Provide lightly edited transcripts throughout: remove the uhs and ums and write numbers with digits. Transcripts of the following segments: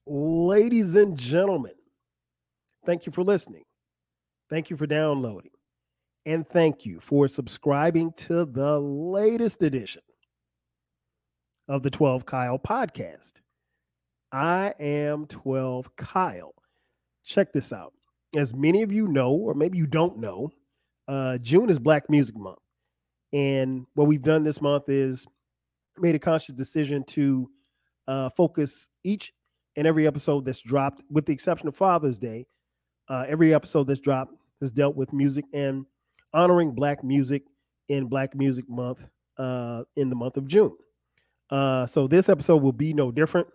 Ladies and gentlemen, thank you for listening. Thank you for downloading. And thank you for subscribing to the latest edition of the 12 Kyle podcast. I am 12 Kyle. Check this out. As many of you know, or maybe you don't know, June is Black Music Month. And what we've done this month is made a conscious decision to focus each and every episode that's dropped, with the exception of Father's Day. Every episode that's dropped has dealt with music and honoring Black music in Black Music Month in the month of June. So this episode will be no different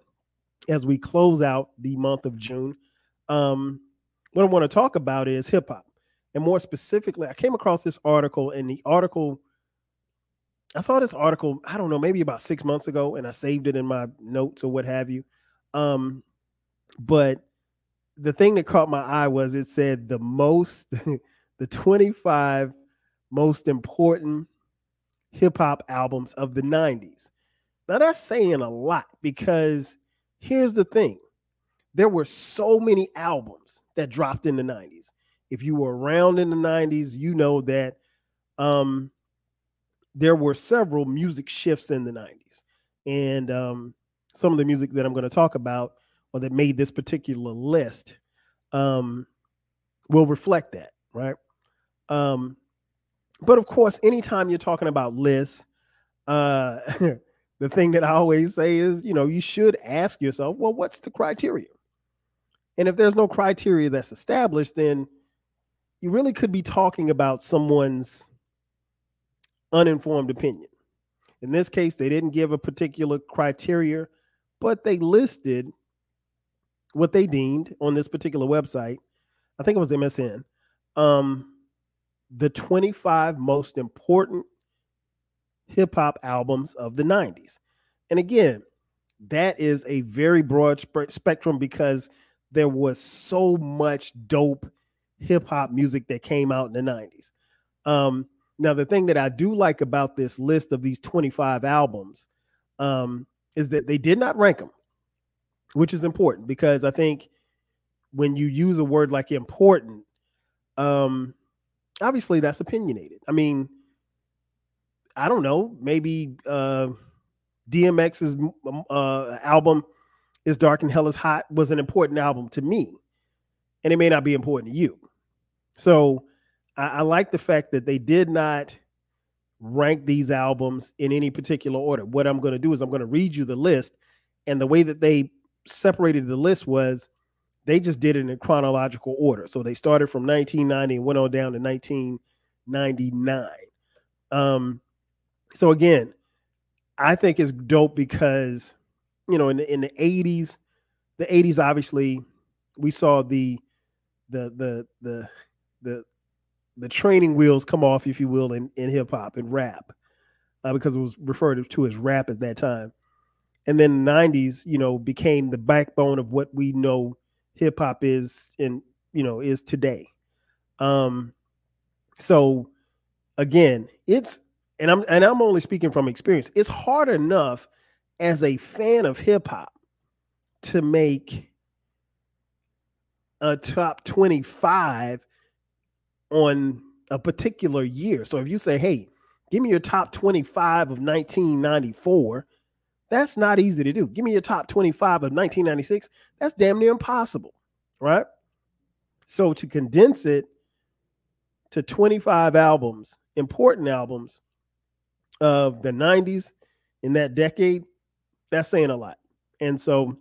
as we close out the month of June. What I want to talk about is hip hop. And more specifically, I came across this article, and I saw this article, I don't know, maybe about 6 months ago, and I saved it in my notes or what have you. But the thing that caught my eye was it said the 25 most important hip hop albums of the 90s. Now that's saying a lot, because here's the thing. There were so many albums that dropped in the 90s. If you were around in the 90s, you know that there were several music shifts in the 90s. And some of the music that I'm going to talk about, or that made this particular list, will reflect that, right? But of course, anytime you're talking about lists, the thing that I always say is, you should ask yourself, well, what's the criteria? And if there's no criteria that's established, then you really could be talking about someone's uninformed opinion. In this case, they didn't give a particular criteria, but they listed what they deemed on this particular website. I think it was MSN. The 25 most important hip hop albums of the 90s. And again, that is a very broad spectrum, because there was so much dope hip hop music that came out in the 90s. Now, the thing that I do like about this list of these 25 albums is that they did not rank them, which is important, because I think when you use a word like important, obviously that's opinionated. I mean, I don't know, maybe DMX's album Is Dark and Hell Is Hot was an important album to me, and it may not be important to you. So I like the fact that they did not rank these albums in any particular order. What I'm going to do is I'm going to read you the list, and the way that they separated the list was they just did it in chronological order. So they started from 1990 and went on down to 1999. So again, I think it's dope because, in the 80s, obviously we saw the training wheels come off, if you will, in hip hop and rap, because it was referred to as rap at that time. And then the 90s, became the backbone of what we know hip hop is is today. So again, I'm only speaking from experience. It's hard enough as a fan of hip hop to make a top 25 on a particular year. So if you say, hey, give me your top 25 of 1994, that's not easy to do. Give me your top 25 of 1996. That's damn near impossible, right? So to condense it to 25 albums, important albums of the 90s in that decade, that's saying a lot. And so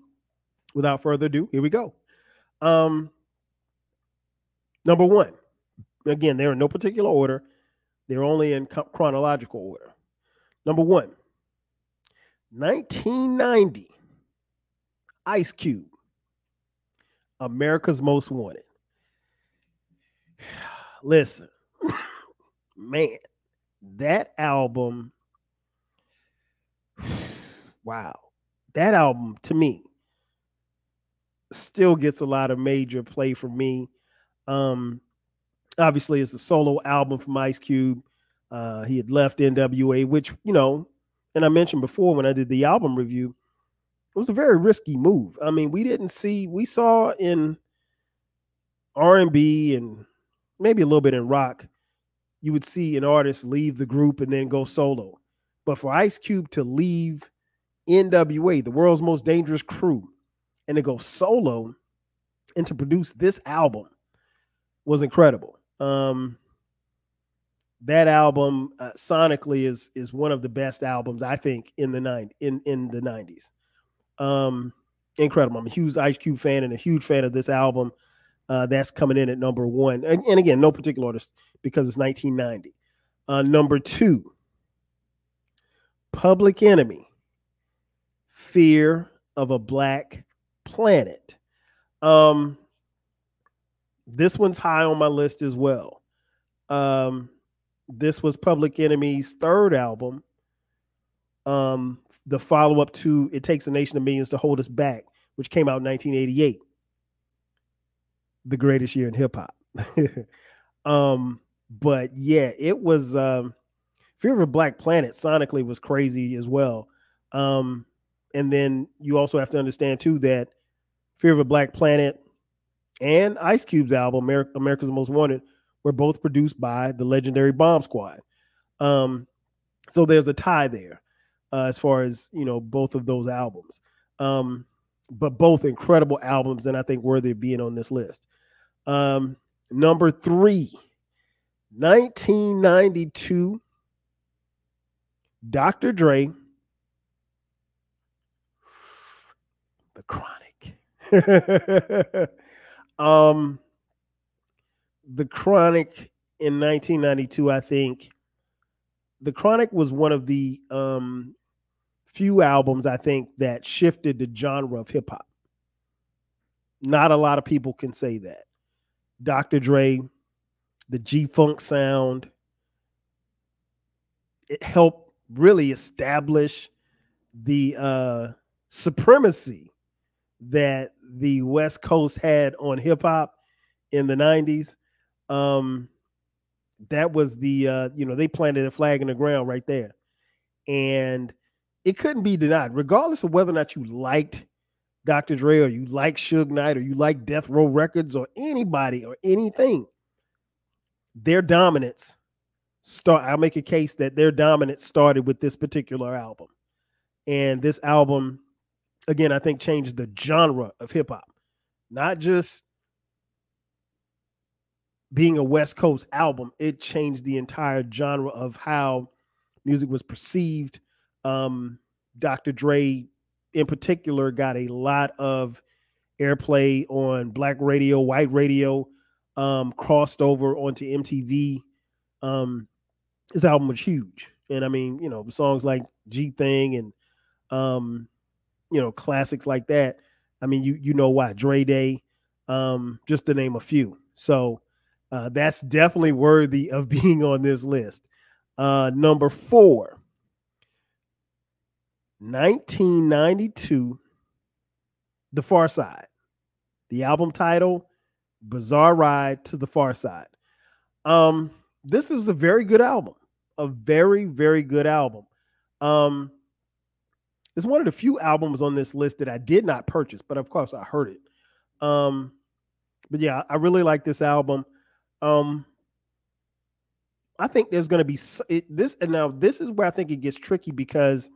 without further ado, here we go. Number one, again, they're in no particular order. They're only in chronological order. Number one, 1990, Ice Cube, America's Most Wanted. Listen, man, that album, wow, that album to me still gets a lot of major play for me. Obviously, it's a solo album from Ice Cube. He had left NWA, which, and I mentioned before when I did the album review, was a very risky move. I mean, we saw in R&B and maybe a little bit in rock, you would see an artist leave the group and then go solo. But for Ice Cube to leave NWA, the world's most dangerous crew, and to go solo and to produce this album was incredible. That album sonically is one of the best albums, I think, in the 90s. Incredible. I'm a huge Ice Cube fan and a huge fan of this album. That's coming in at number 1. And again, no particular artist because it's 1990. Number 2, Public Enemy, Fear of a Black Planet. This one's high on my list as well. This was Public Enemy's 3rd album. The follow-up to It Takes a Nation of Millions to Hold Us Back, which came out in 1988. The greatest year in hip-hop. But yeah, it was Fear of a Black Planet sonically was crazy as well. And then you also have to understand too that Fear of a Black Planet and Ice Cube's album, America's Most Wanted, were both produced by the legendary Bomb Squad. So there's a tie there as far as, both of those albums. But both incredible albums, and I think worthy of being on this list. Number 3, 1992, Dr. Dre, The Chronic. The Chronic in 1992, I think. The Chronic was one of the few albums, I think, that shifted the genre of hip hop. Not a lot of people can say that. Dr. Dre, the G-Funk sound, it helped really establish the supremacy that the West Coast had on hip hop in the 90s. That was the, they planted a flag in the ground right there. And it couldn't be denied, regardless of whether or not you liked Dr. Dre or you like Suge Knight or you like Death Row Records or anybody or anything. Their dominance I'll make a case that their dominance started with this particular album. And this album, again, I think changed the genre of hip hop, not just being a West Coast album. It changed the entire genre of how music was perceived. Dr. Dre in particular got a lot of airplay on Black radio, white radio, crossed over onto MTV. This album was huge. And I mean, songs like G Thing and, classics like that. I mean, you know why, Dre Day, just to name a few. So that's definitely worthy of being on this list. Number 4, 1992, The Far Side. The album title, Bizarre Ride to the Far Side. This is a very good album. A very, very good album. It's one of the few albums on this list that I did not purchase, but of course I heard it. But yeah, I really like this album. I think there's going to be this is where I think it gets tricky, because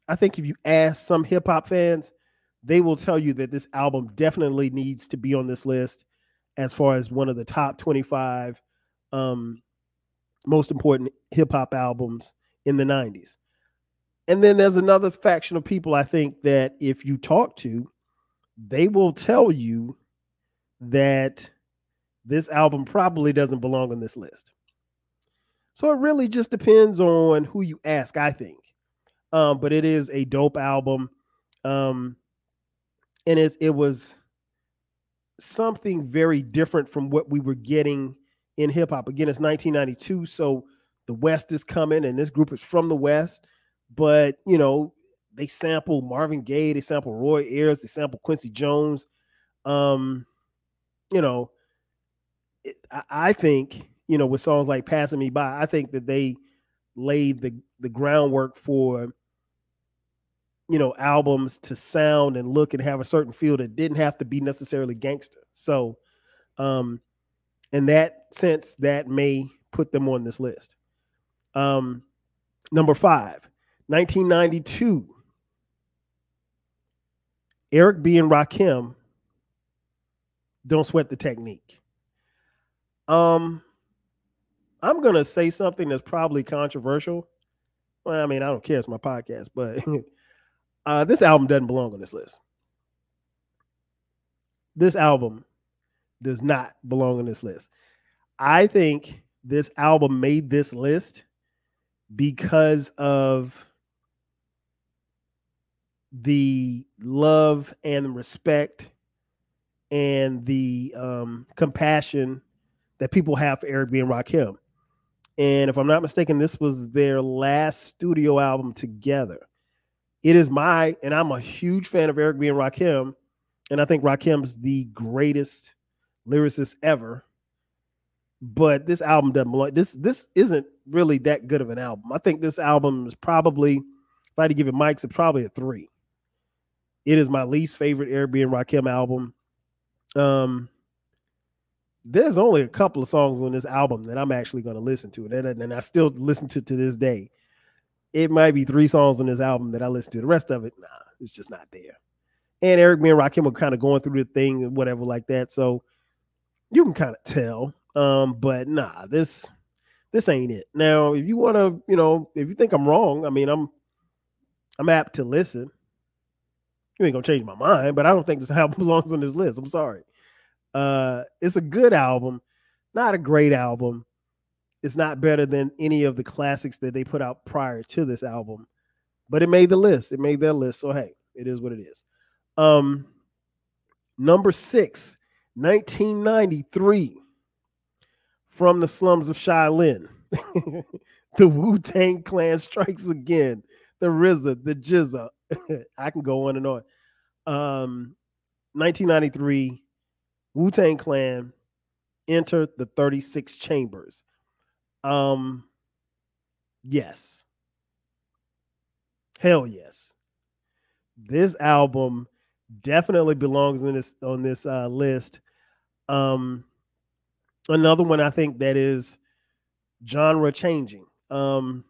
I think if you ask some hip hop fans, they will tell you that this album definitely needs to be on this list as far as one of the top 25 most important hip hop albums in the 90s. And then there's another faction of people, I think, that if you talk to, they will tell you that this album probably doesn't belong on this list. So it really just depends on who you ask, I think. But it is a dope album. And it was something very different from what we were getting in hip hop. Again, it's 1992. So the West is coming, and this group is from the West, but they sample Marvin Gaye, they sample Roy Ayers, they sample Quincy Jones. I think, with songs like Passing Me By, I think that they laid the groundwork for albums to sound and look and have a certain feel that didn't have to be necessarily gangster. So, in that sense, that may put them on this list. Number 5, 1992, Eric B. and Rakim, Don't Sweat the Technique. I'm going to say something that's probably controversial. Well, I mean, I don't care. It's my podcast, but this album doesn't belong on this list. This album does not belong on this list. I think this album made this list because of the love and respect and the compassion that people have for Eric B. and Rakim. And if I'm not mistaken, this was their last studio album together. And I'm a huge fan of Eric B. and Rakim, and I think Rakim's the greatest lyricist ever. But this album doesn't belong. This isn't really that good of an album. I think this album is probably, if I had to give it mics, it's probably a 3. It is my least favorite Eric B. and Rakim album. There's only a couple of songs on this album that I'm actually going to listen to, and I still listen to this day. It might be 3 songs on this album that I listen to. The rest of it, nah, it's just not there. And Eric B. and Rakim are kind of going through the thing and whatever like that, so you can kind of tell. But nah, this ain't it. Now, if you want to, if you think I'm wrong, I mean, I'm apt to listen. You ain't gonna change my mind, but I don't think this album belongs on this list. I'm sorry. It's a good album, not a great album. It's not better than any of the classics that they put out prior to this album, but it made the list. It made their list. So hey, it is what it is. Number 6, 1993, From the Slums of Shaolin. The Wu-Tang Clan strikes again. The RZA, the GZA. I can go on and on. 1993, Wu-Tang Clan, Enter the 36 Chambers. Yes. Hell yes. This album definitely belongs on this list. Another one I think that is genre changing. 9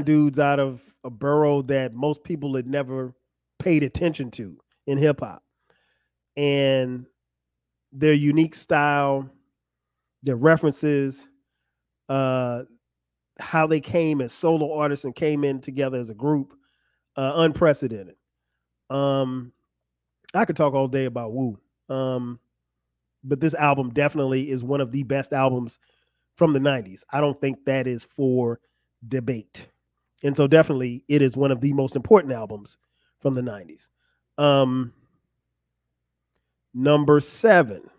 dudes out of a borough that most people had never paid attention to in hip hop. And their unique style, their references, how they came as solo artists and came in together as a group, unprecedented. I could talk all day about Wu, but this album definitely is one of the best albums from the 90s. I don't think that is for debate. And so definitely it is one of the most important albums from the 90s. Number 7,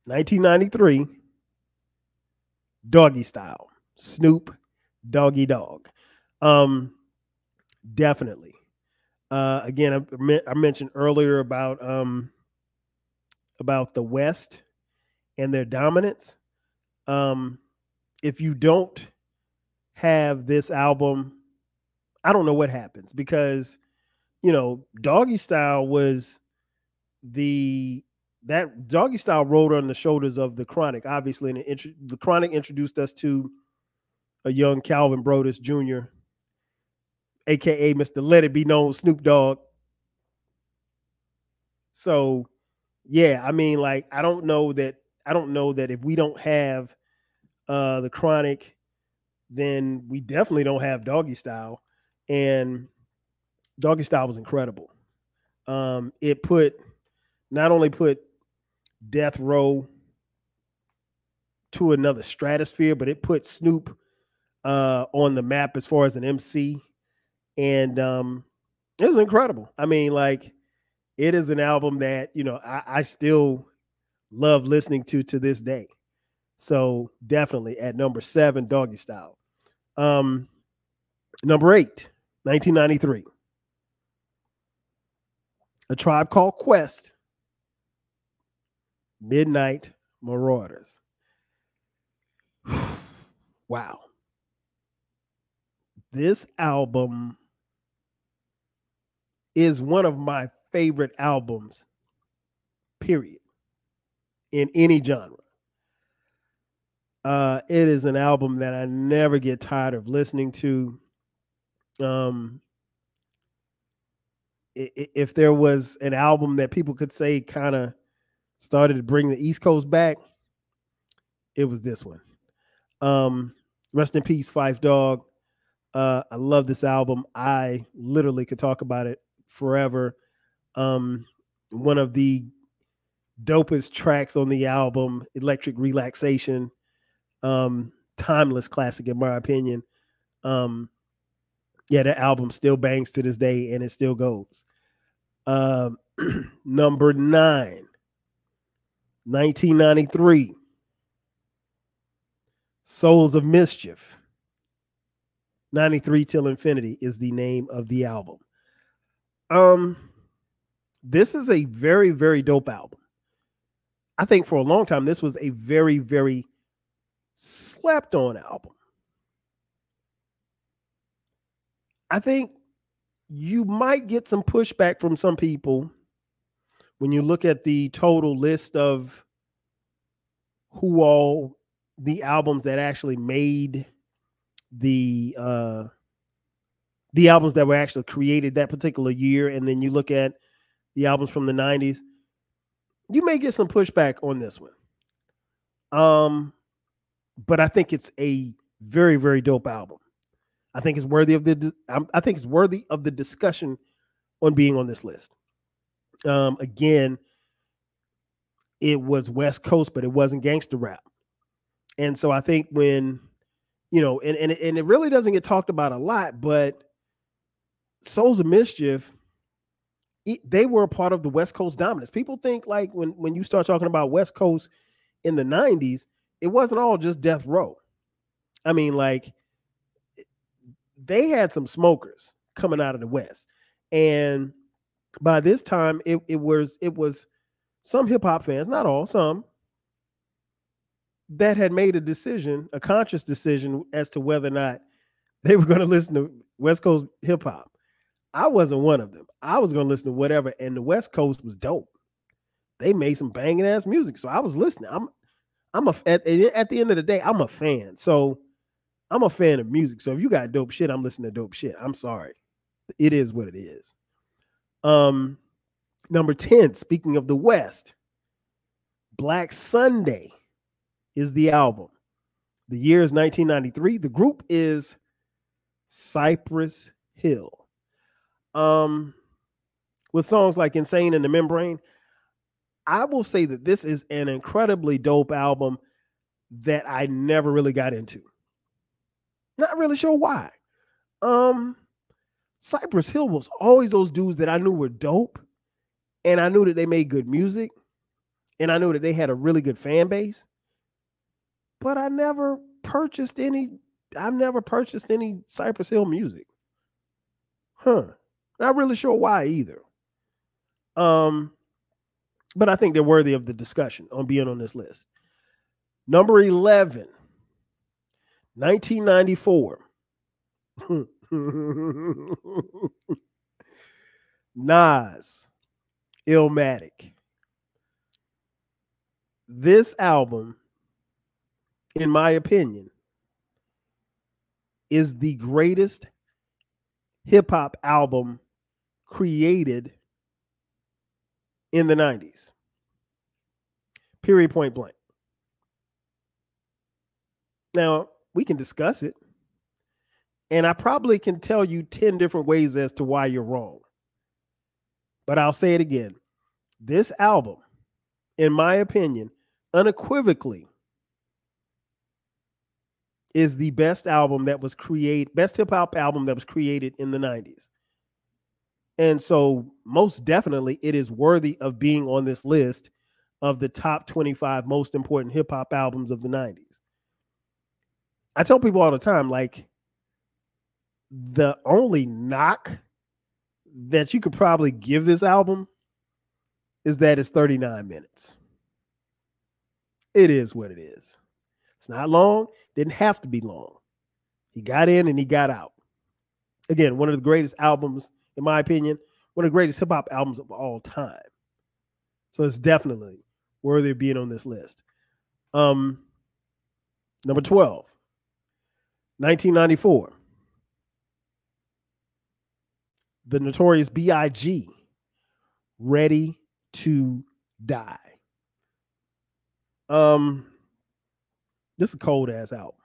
1993, Doggy Style, Snoop Doggy Dogg. Definitely. Again, I mentioned earlier about the West and their dominance. If you don't have this album, I don't know what happens, because Doggy Style was that Doggy Style rode on the shoulders of the Chronic, obviously, and the Chronic introduced us to a young Calvin Broadus Jr., aka Mr. Let It Be Known Snoop Dogg. So yeah, I mean, like, I don't know that if we don't have the Chronic, then we definitely don't have Doggy Style. And Doggy Style was incredible. It not only put Death Row to another stratosphere, but it put Snoop on the map as far as an MC. And it was incredible. I mean, like, it is an album that, I still love listening to this day. So definitely at number 7, Doggy Style. Number 8, 1993. A Tribe Called Quest, Midnight Marauders. Wow. This album is one of my favorite albums, period, in any genre. It is an album that I never get tired of listening to. If there was an album that people could say kind of started to bring the East Coast back, it was this one. Rest in peace, Phife Dawg. I love this album. I literally could talk about it forever. One of the dopest tracks on the album, Electric Relaxation. Timeless classic in my opinion. Yeah, that album still bangs to this day and it still goes. Number 9, 1993. Souls of Mischief. 93 Till Infinity is the name of the album. This is a very, very dope album. I think for a long time, this was a very, very slept on album. I think you might get some pushback from some people when you look at the total list of who all the albums that actually made the albums that were actually created that particular year, and then you look at the albums from the 90s, you may get some pushback on this one. But I think it's a very, very dope album. I think it's worthy of the discussion on being on this list. Again, it was West Coast, but it wasn't gangster rap. And so I think when, and it really doesn't get talked about a lot, but Souls of Mischief, they were a part of the West Coast dominance. People think like when you start talking about West Coast in the 90s, it wasn't all just Death Row. I mean, like, they had some smokers coming out of the West. And by this time, it was some hip hop fans, not all, some, that had made a conscious decision as to whether or not they were going to listen to West Coast hip hop. I wasn't one of them. I was going to listen to whatever. And the West Coast was dope. They made some banging ass music. So I was listening. At the end of the day, I'm a fan. So I'm a fan of music. So if you got dope shit, I'm listening to dope shit. I'm sorry. It is what it is. Number 10, speaking of the West, Black Sunday is the album. The year is 1993. The group is Cypress Hill. With songs like Insane and The Membrane, I will say that this is an incredibly dope album that I never really got into. Not really sure why. Cypress Hill was always those dudes that I knew were dope, and I knew that they made good music, and I knew that they had a really good fan base, but I've never purchased any Cypress Hill music. Not really sure why either. But I think they're worthy of the discussion on being on this list. Number 11, 1994. Nas, Illmatic. This album, in my opinion, is the greatest hip-hop album created in the 90s. Period, point blank. Now, we can discuss it, and I probably can tell you 10 different ways as to why you're wrong. But I'll say it again. This album, in my opinion, unequivocally is the best album that was created, best hip-hop album that was created in the 90s. And so most definitely it is worthy of being on this list of the top 25 most important hip hop albums of the 90s. I tell people all the time, like, the only knock that you could probably give this album is that it's 39 minutes. It is what it is. It's not long. Didn't have to be long. He got in and he got out. Again, one of the greatest albums, in my opinion, one of the greatest hip hop albums of all time. So it's definitely worthy of being on this list. Number 12, 1994. The Notorious B.I.G. Ready to Die. This is a cold ass album.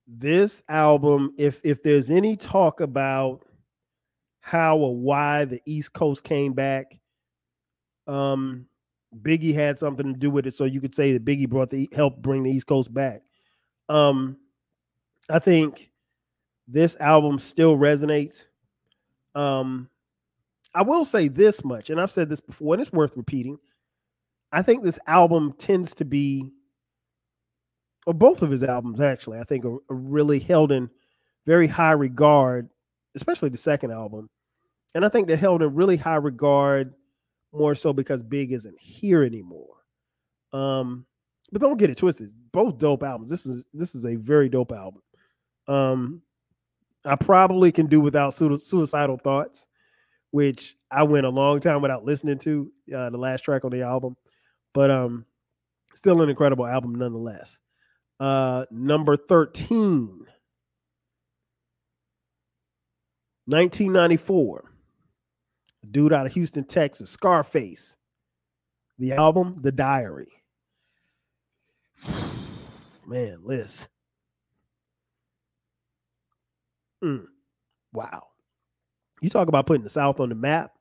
This album, if there's any talk about how or why the East Coast came back, Biggie had something to do with it. So you could say that Biggie helped bring the East Coast back. I think this album still resonates. I will say this much, and I've said this before, and it's worth repeating. I think this album tends to be, or both of his albums actually, I think are really held in very high regard, especially the second album. And I think they're held in really high regard more so because Big isn't here anymore. But don't get it twisted. Both dope albums. This is a very dope album. I probably can do without Suicidal Thoughts, which I went a long time without listening to, the last track on the album. But still an incredible album nonetheless. Number 13, 1994. A dude out of Houston, Texas, Scarface. The album, The Diary. Man, Liz. Wow. You talk about putting the South on the map.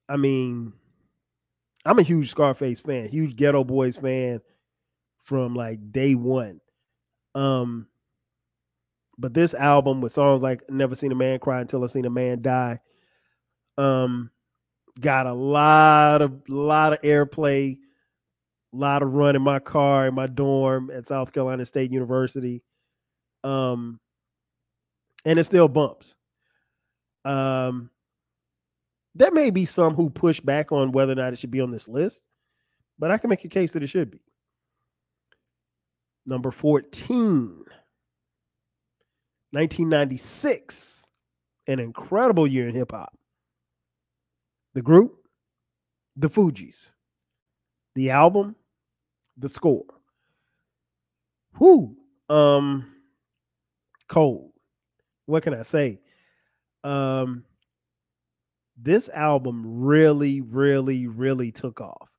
I mean, I'm a huge Scarface fan, huge Ghetto Boys fan from like day one. But this album with songs like Never Seen a Man Cry Until I Seen a Man Die, got a lot of airplay, a lot of run in my car, in my dorm at South Carolina State University. And it still bumps. There may be some who push back on whether or not it should be on this list, but I can make a case that it should be. Number 14, 1996, an incredible year in hip hop. The group, The Fugees. The album, The Score. Whoo, cold. What can I say? This album really, really, really took off.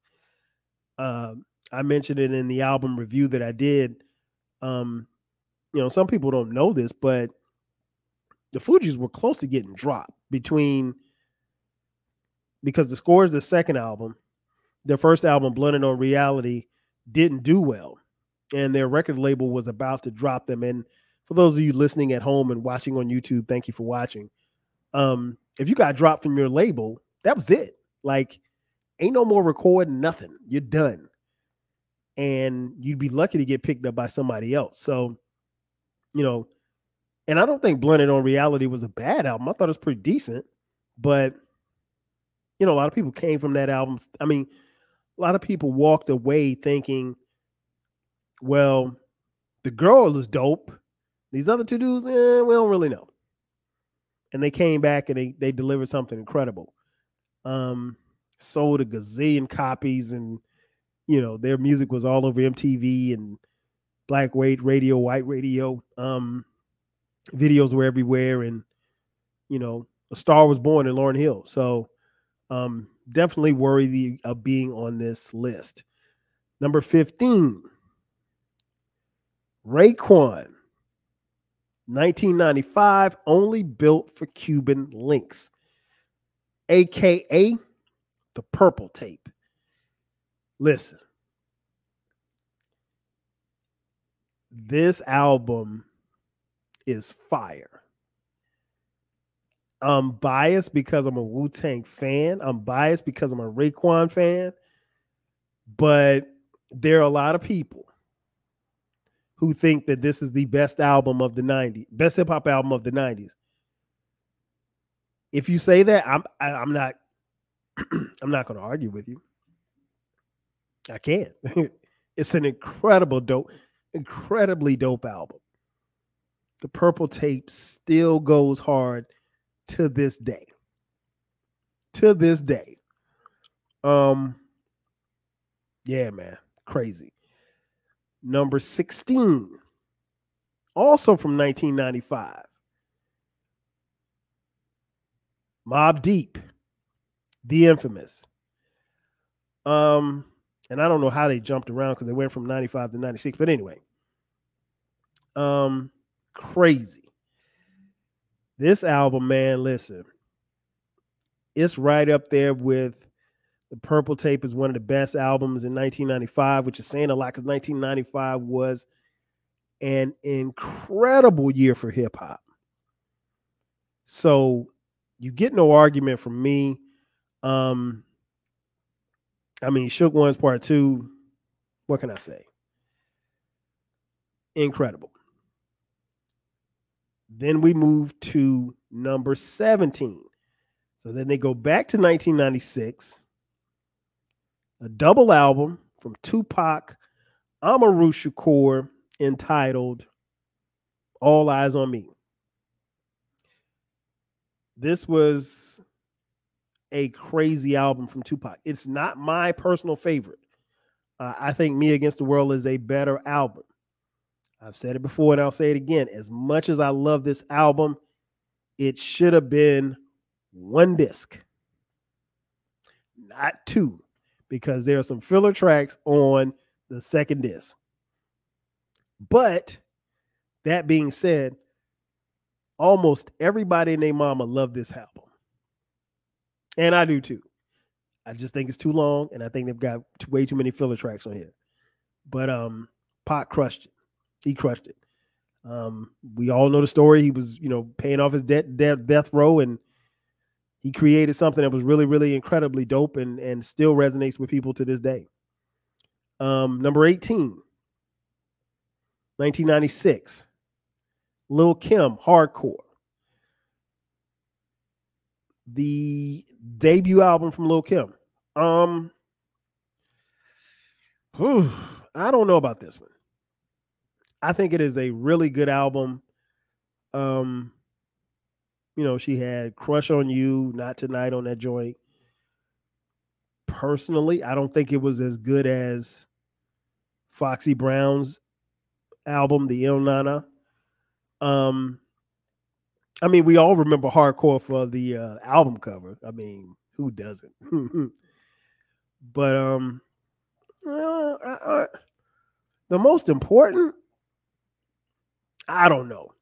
I mentioned it in the album review that I did. Some people don't know this, but the Fugees were close to getting dropped because The Score is the second album. Their first album, Blunted on Reality, didn't do well, and their record label was about to drop them. And for those of you listening at home and watching on YouTube, thank you for watching. If you got dropped from your label, that was it. Like, ain't no more recording, nothing. You're done. And you'd be lucky to get picked up by somebody else. So, and I don't think Blunted on Reality was a bad album. I thought it was pretty decent. But, a lot of people came from that album. I mean, a lot of people walked away thinking, well, the girl is dope. These other two dudes, we don't really know. And they came back and they delivered something incredible. Sold a gazillion copies, and their music was all over MTV and black radio, white radio. Videos were everywhere, and a star was born in Lauryn Hill. So definitely worthy of being on this list. Number 15, Raekwon. 1995, Only Built for Cuban Links, aka The Purple Tape. Listen, this album is fire. I'm biased because I'm a Wu-Tang fan. I'm biased because I'm a Raekwon fan. But there are a lot of people who think that this is the best album of the 90s, best hip hop album of the 90s. If you say that, I'm not I'm not going to argue with you. I can't. It's an incredibly dope album. the Purple Tape still goes hard to this day. To this day. Yeah, man. Crazy. Number 16. Also from 1995. Mobb Deep. The Infamous. And I don't know how they jumped around because they went from 95 to 96. But anyway. Crazy. This album, man, listen. It's right up there with the Purple Tape is one of the best albums in 1995, which is saying a lot because 1995 was an incredible year for hip hop. So you get no argument from me. I mean, Shook Ones Part 2, what can I say? Incredible. Then we move to number 17. So then they go back to 1996, a double album from Tupac, Amaru Shakur, entitled All Eyes on Me. This was a crazy album from Tupac. It's not my personal favorite. I think Me Against the World is a better album. I've said it before and I'll say it again. As much as I love this album, it should have been one disc, not two, because there are some filler tracks on the second disc. But that being said, almost everybody and their mama love this album. And I do too. I just think it's too long, and I think they've got way too many filler tracks on here. But Pac crushed it. He crushed it. We all know the story. He was, paying off his death row, and he created something that was really, really incredibly dope and still resonates with people to this day. Number 18, 1996, Lil' Kim, Hardcore. The debut album from Lil' Kim. I don't know about this one. I think it is a really good album. She had Crush on You, Not Tonight on that joint. Personally, I don't think it was as good as Foxy Brown's album, The Il Nana. I mean, we all remember Hardcore for the album cover. I mean, who doesn't? But the most important, I don't know.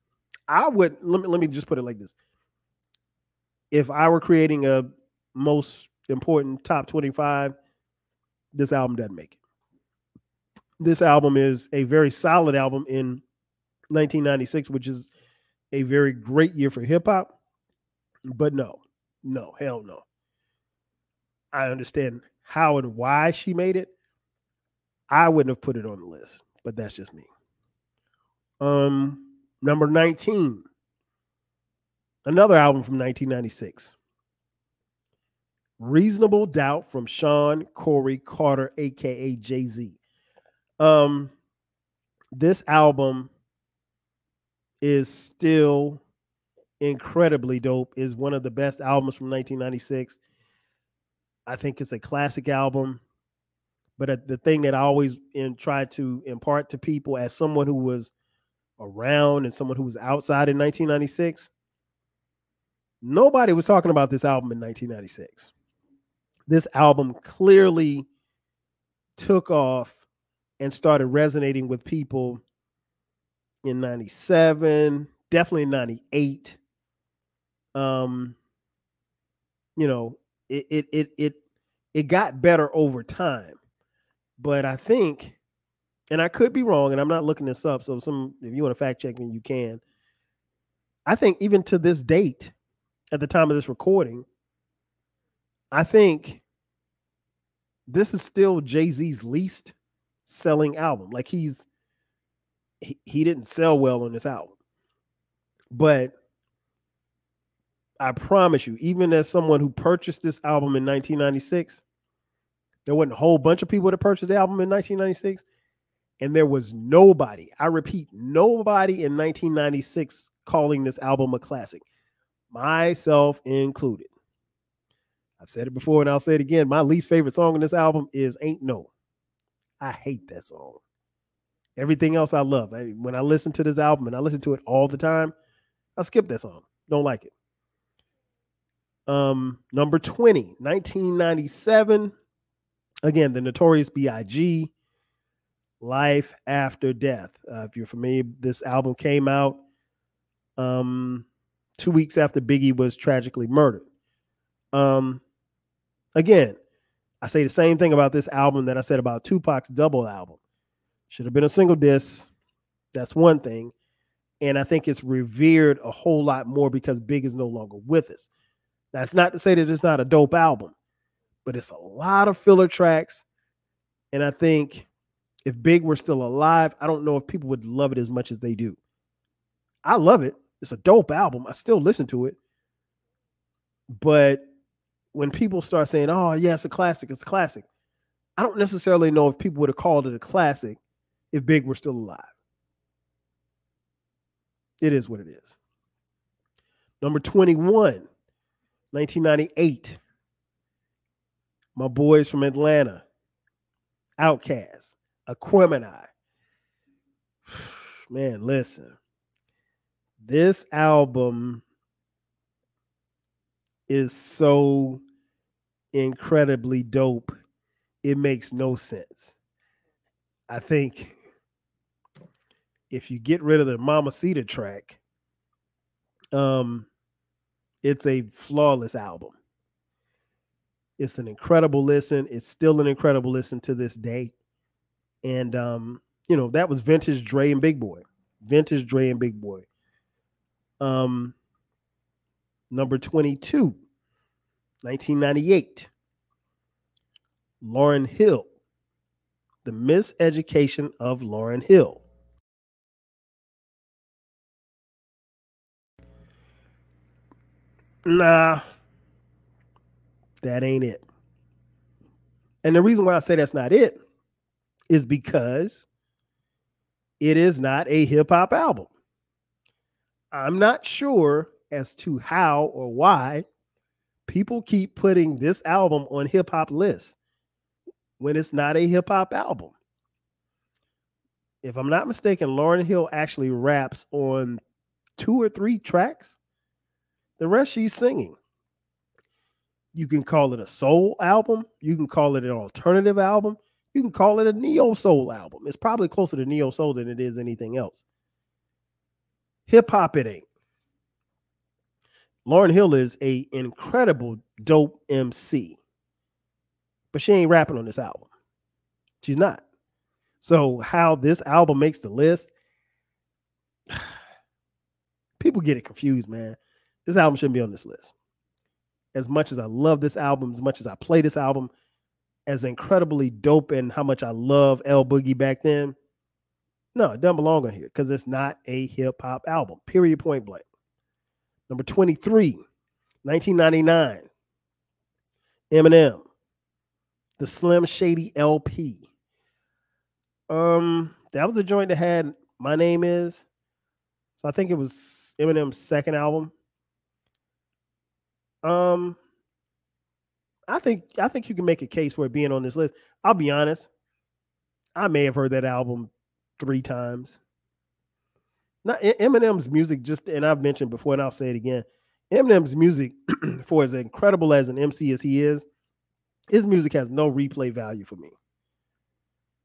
I would let me just put it like this. If I were creating a most important top 25, this album doesn't make it. This album is a very solid album in 1996, which is a very great year for hip hop. But no, hell no. I understand how and why she made it. I wouldn't have put it on the list, but that's just me. Number 19, another album from 1996. Reasonable Doubt from Sean Corey Carter, aka Jay-Z. This album is still incredibly dope. Is one of the best albums from 1996. I think it's a classic album. But the thing that I always try to impart to people as someone who was around and someone who was outside in 1996, nobody was talking about this album in 1996. This album clearly took off and started resonating with people in 97, definitely in 98. It got better over time. But I think, and I could be wrong, and I'm not looking this up, so if you want to fact check me, you can. I think even to this date, at the time of this recording, I think this is still Jay-Z's least selling album. Like he didn't sell well on this album. But I promise you, even as someone who purchased this album in 1996, there wasn't a whole bunch of people that purchased the album in 1996. And there was nobody, I repeat, nobody in 1996 calling this album a classic, myself included. I've said it before and I'll say it again. My least favorite song on this album is Ain't No. I hate that song. Everything else I love. When I listen to this album, and I listen to it all the time, I skip that song. Don't like it. Number 20, 1997. Again, the Notorious B.I.G., Life After Death. If you're familiar, this album came out 2 weeks after Biggie was tragically murdered. Again, I say the same thing about this album that I said about Tupac's Double album. Should have been a single disc. That's one thing. And I think it's revered a whole lot more because Big is no longer with us. That's not to say that it's not a dope album, but it's a lot of filler tracks. And I think if Big were still alive, I don't know if people would love it as much as they do. I love it. It's a dope album. I still listen to it. But when people start saying, oh, yeah, it's a classic, it's a classic, I don't necessarily know if people would have called it a classic if Big were still alive. It is what it is. Number 21, 1998. My boys from Atlanta, Outkast, Aquemini. Man, listen. This album is so incredibly dope. It makes no sense. I think if you get rid of the Mamacita track, it's a flawless album. It's an incredible listen. It's still an incredible listen to this day. And, that was vintage Dre and Big Boy. Vintage Dre and Big Boy. Number 22, 1998. Lauryn Hill. The Miseducation of Lauryn Hill. Nah, that ain't it. And the reason why I say that's not it is because it is not a hip hop album. I'm not sure as to how or why people keep putting this album on hip hop lists when it's not a hip hop album. If I'm not mistaken, Lauryn Hill actually raps on 2 or 3 tracks. The rest she's singing. You can call it a soul album. You can call it an alternative album. You can call it a neo soul album. It's probably closer to neo soul than it is anything else. Hip hop it ain't. Lauryn Hill is an incredible dope MC, but she ain't rapping on this album. She's not. So how this album makes the list, people get it confused, man. This album shouldn't be on this list. As much as I love this album, as much as I play this album, as incredibly dope and how much I love L Boogie back then, no, it doesn't belong on here because it's not a hip hop album, period, point blank. Number 23, 1999, Eminem, the Slim Shady LP. That was a joint that had My Name Is. So I think it was Eminem's second album. I think you can make a case for it being on this list. I'll be honest. I may have heard that album 3 times. Not Eminem's music, and I've mentioned before, and I'll say it again. Eminem's music, for as incredible as an MC as he is, his music has no replay value for me.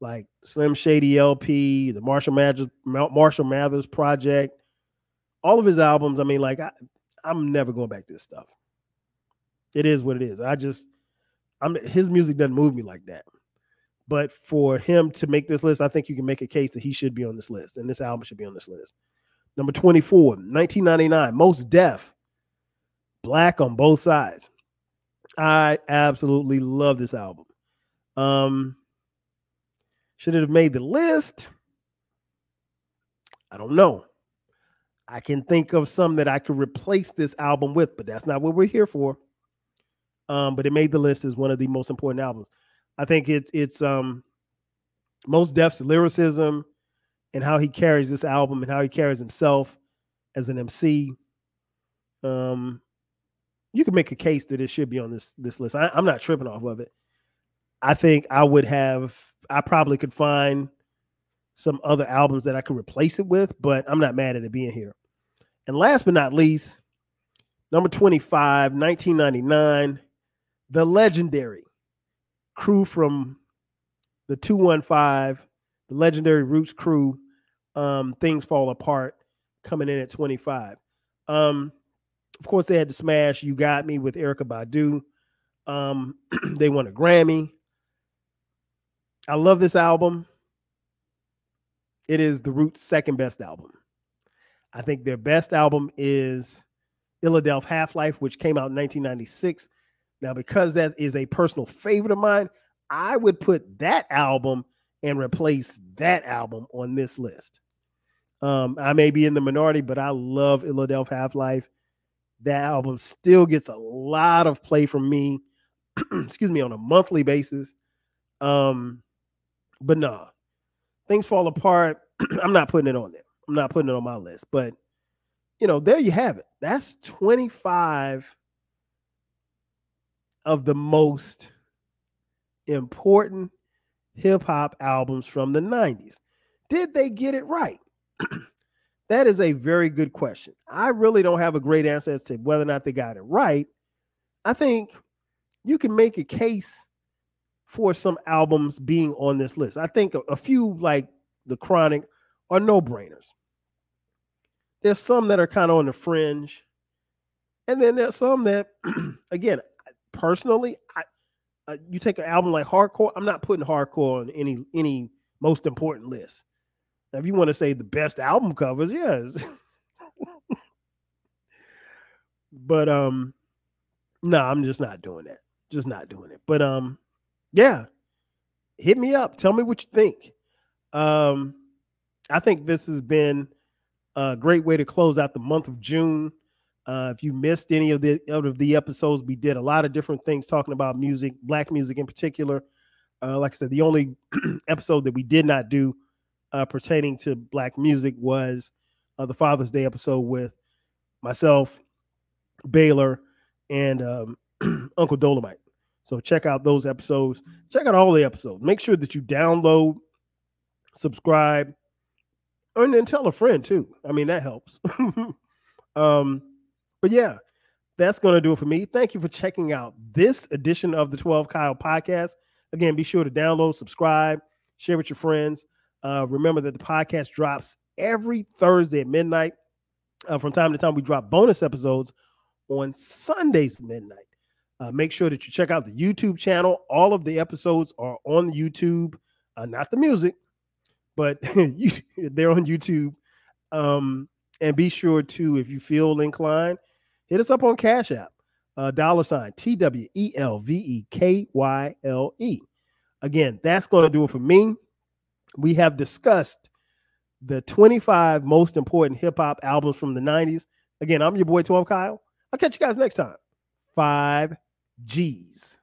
Like Slim Shady LP, the Marshall Mathers Project, all of his albums. I mean, like I'm never going back to this stuff. It is what it is. His music doesn't move me like that. But for him to make this list, I think you can make a case that he should be on this list, and this album should be on this list. Number 24, 1999, Mos Def, Black on Both Sides. I absolutely love this album. Should it have made the list? I don't know. I can think of some that I could replace this album with, but that's not what we're here for. But it made the list as one of the most important albums. I think it's Mos Def's lyricism and how he carries this album and how he carries himself as an MC. You can make a case that it should be on this list. I'm not tripping off of it. I think I probably could find some other albums that I could replace it with, but I'm not mad at it being here. And last but not least, number 25, 1999, the legendary crew from the 215, the legendary Roots crew, Things Fall Apart, coming in at 25. Of course, they had to smash You Got Me with Erykah Badu. They won a Grammy. I love this album. It is the Roots' second best album. I think their best album is Illadelph Half-Life, which came out in 1996. Now, because that is a personal favorite of mine, I would put that album and replace that album on this list. I may be in the minority, but I love Illadelph Half-Life. That album still gets a lot of play from me, excuse me, on a monthly basis. But no, Things Fall Apart. I'm not putting it on there. I'm not putting it on my list. But, there you have it. That's 25 of the most important hip-hop albums from the 90s. Did they get it right? That is a very good question. I really don't have a great answer as to whether or not they got it right. I think you can make a case for some albums being on this list. I think a few like The Chronic are no-brainers. There's some that are kind of on the fringe. And then there's some that, again, personally, you take an album like Hardcore, I'm not putting Hardcore on any most important list. Now, if you want to say the best album covers, yes. But no, I'm just not doing that. Just not doing it. But yeah, hit me up. Tell me what you think. I think this has been a great way to close out the month of June. If you missed any of the episodes, we did a lot of different things talking about music, Black music in particular. Like I said, the only episode that we did not do pertaining to Black music was the Father's Day episode with myself, Baylor, and Uncle Dolomite. So check out those episodes. Check out all the episodes. Make sure that you download, subscribe, and then tell a friend too. I mean, that helps. But yeah, that's going to do it for me. Thank you for checking out this edition of the 12 Kyle podcast. Again, be sure to download, subscribe, share with your friends. Remember that the podcast drops every Thursday at midnight. From time to time, we drop bonus episodes on Sundays at midnight. Make sure that you check out the YouTube channel. All of the episodes are on YouTube, not the music, but they're on YouTube. And be sure to, if you feel inclined, hit us up on Cash App, $TWELVEKYLE. Again, that's going to do it for me. We have discussed the 25 most important hip-hop albums from the 90s. Again, I'm your boy, 12 Kyle. I'll catch you guys next time. 5 G's.